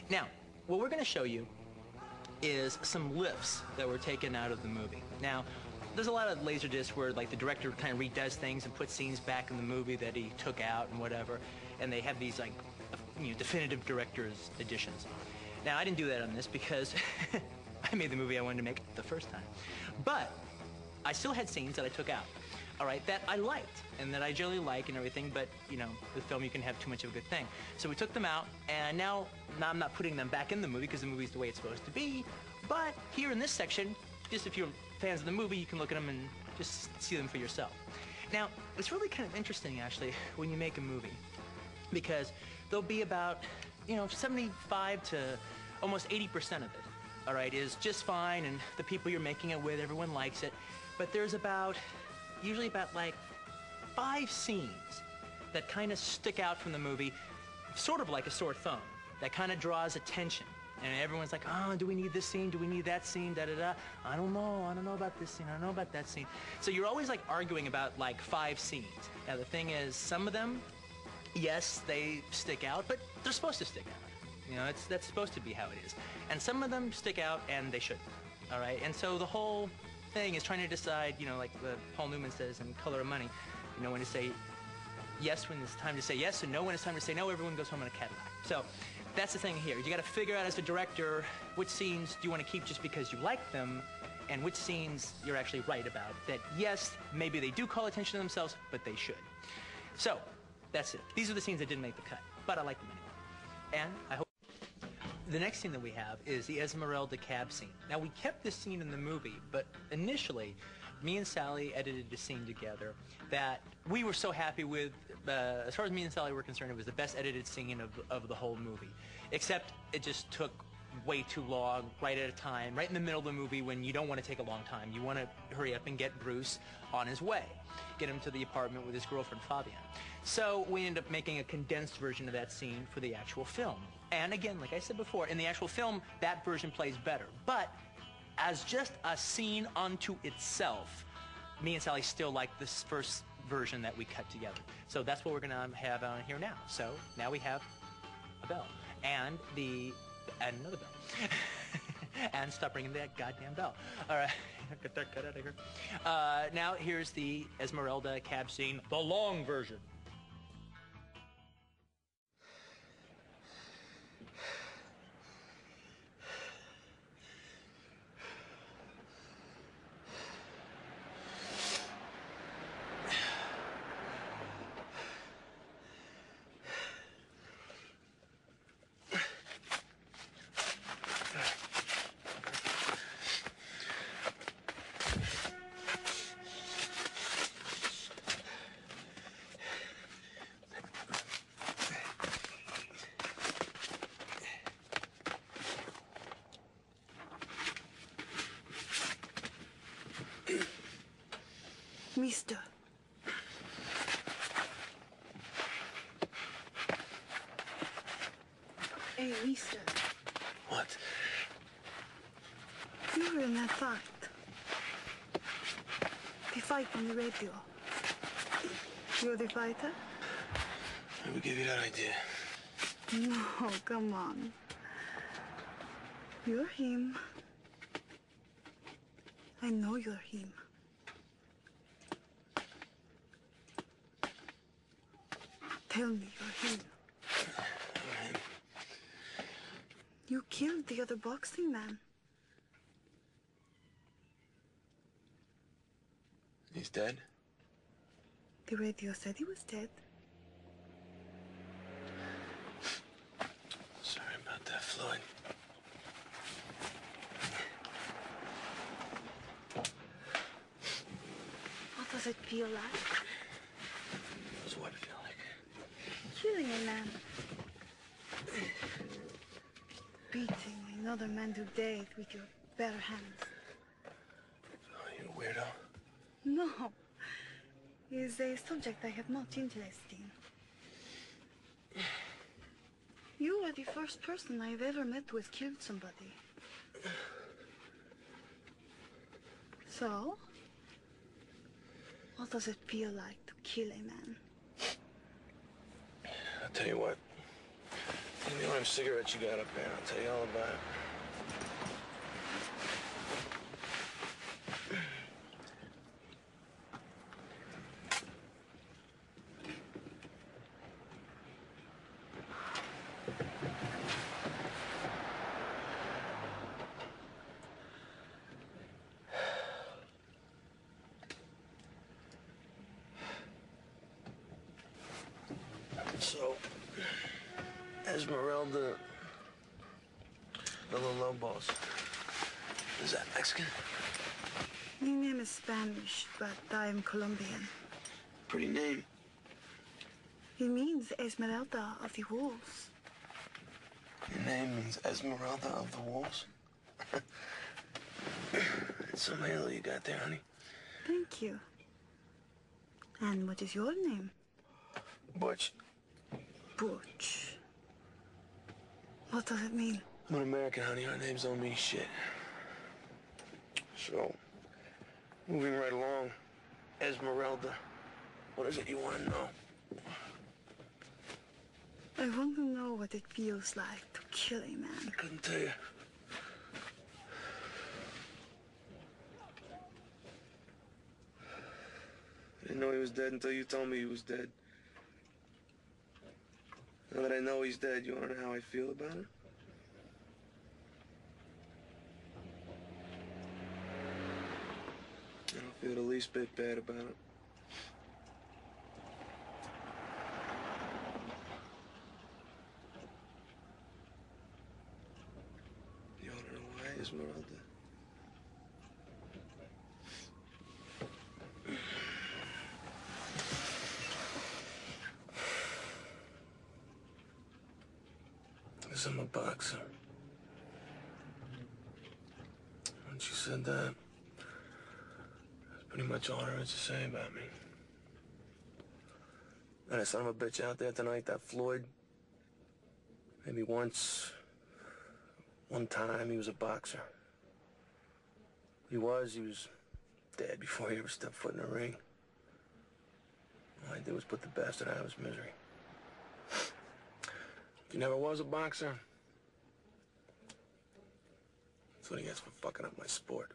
Now, what we're going to show you is some lifts that were taken out of the movie. Now, there's a lot of Laserdisc where like the director kind of redoes things and puts scenes back in the movie that he took out and whatever, and they have these like, definitive director's editions. Now, I didn't do that on this because I made the movie I wanted to make the first time. But I still had scenes that I took out, all right, that I liked and that I generally like and everything, but, with film you can have too much of a good thing. So we took them out, and now I'm not putting them back in the movie because the movie's the way it's supposed to be, but here in this section, just if you're fans of the movie, you can look at them and just see them for yourself. Now, it's really kind of interesting, actually, when you make a movie, because there'll be about, 75 to almost 80% of it, all right, is just fine, and the people you're making it with, everyone likes it, but there's usually about like 5 scenes that kind of stick out from the movie, sort of like a sore thumb, that kind of draws attention. And everyone's like, oh, do we need this scene? Do we need that scene? Da-da-da. I don't know about this scene. I don't know about that scene. So you're always like arguing about like 5 scenes. Now the thing is, some of them, yes, they stick out, but they're supposed to stick out. That's supposed to be how it is. And some of them stick out and they shouldn't, all right? And so the whole thing is trying to decide, like Paul Newman says in Color of Money, when to say yes when it's time to say yes, and no when it's time to say no. Everyone goes home in a Cadillac. So that's the thing here. You got to figure out as a director which scenes do you want to keep just because you like them, and which scenes you're actually right about. That yes, maybe they do call attention to themselves, but they should. So that's it. These are the scenes that didn't make the cut, but I like them anyway. And I hope. The next scene that we have is the Esmeralda cab scene. Now, we kept this scene in the movie, but initially, me and Sally edited a scene together that we were so happy with. As far as me and Sally were concerned, it was the best edited scene of the whole movie. Except it just took way too long, right at a time, right in the middle of the movie when you don't want to take a long time. You want to hurry up and get Bruce on his way, get him to the apartment with his girlfriend, Fabienne. So we ended up making a condensed version of that scene for the actual film. And again, like I said before, in the actual film, that version plays better. But as just a scene unto itself, me and Sally still like this first version that we cut together. So that's what we're going to have on here now. So now we have a bell and another bell. And stop ringing that goddamn bell. All right, get that cut out of here. Now here's the Esmeralda cab scene, the long version. Mister. Hey, mister. What? You were in that fight. The fight on the radio. You're the fighter? Who gave you that idea? No, come on. You're him. I know you're him. Tell me you're him. You killed the other boxing man. He's dead? The radio said he was dead. Sorry about that, Floyd. What does it feel like? What's what feel like? Killing a man. Beating another man to death with your bare hands. Oh, you a weirdo? No. He's a subject I have much interest in. You are the first person I've ever met who has killed somebody. So, what does it feel like to kill a man? I'll tell you what. Give me one of them cigarettes you got up there. I'll tell you all about it. So, Esmeralda Villalobos. Is that Mexican? My name is Spanish, but I am Colombian. Pretty name. It means Esmeralda of the Wolves. Your name means Esmeralda of the Wolves? It's some halo you got there, honey. Thank you. And what is your name? Butch. Butch. What does it mean? I'm an American, honey. Our names don't mean shit. So, moving right along, Esmeralda, what is it you want to know? I want to know what it feels like to kill a man. I couldn't tell you. I didn't know he was dead until you told me he was dead. Now that I know he's dead, you want to know how I feel about it? I don't feel the least bit bad about it. You want to know why, Esmeralda? Because I'm a boxer. Once you said that, that's pretty much all there is to say about me. That son of a bitch out there tonight, that Floyd, maybe one time he was a boxer. He was dead before he ever stepped foot in the ring. All I did was put the bastard out of his misery. If he never was a boxer, that's what he gets for fucking up my sport.